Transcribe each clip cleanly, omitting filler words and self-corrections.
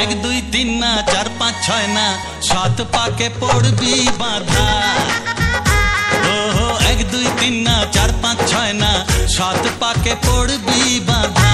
এক দুই তিন না চার পাঁচ ছয় না সাত পাকে পড়বি বাঁধা। ও এক দুই তিন না চার পাঁচ ছয় না সাত পাকে পড়বি বাঁধা।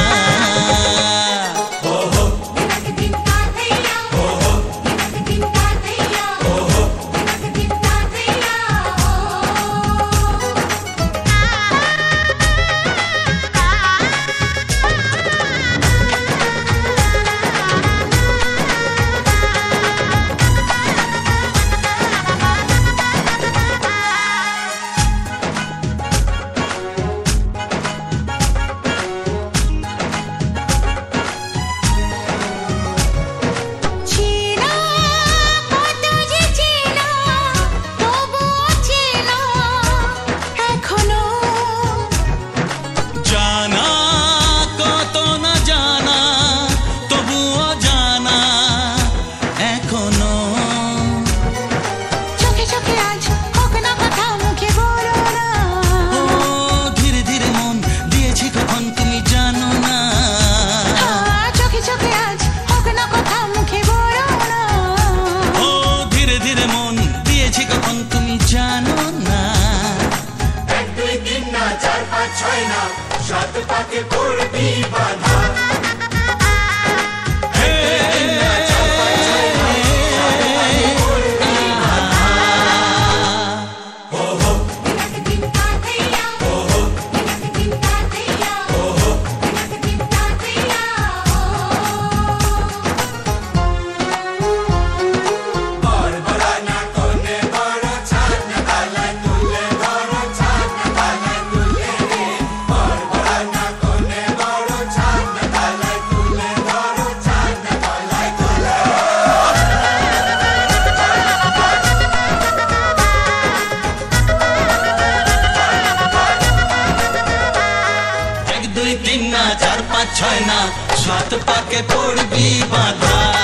সাত পাকে পড়বি বাঁধা। তিন না চার পাঁচ ছয় না সাত পাকে পড়বি বাঁধা।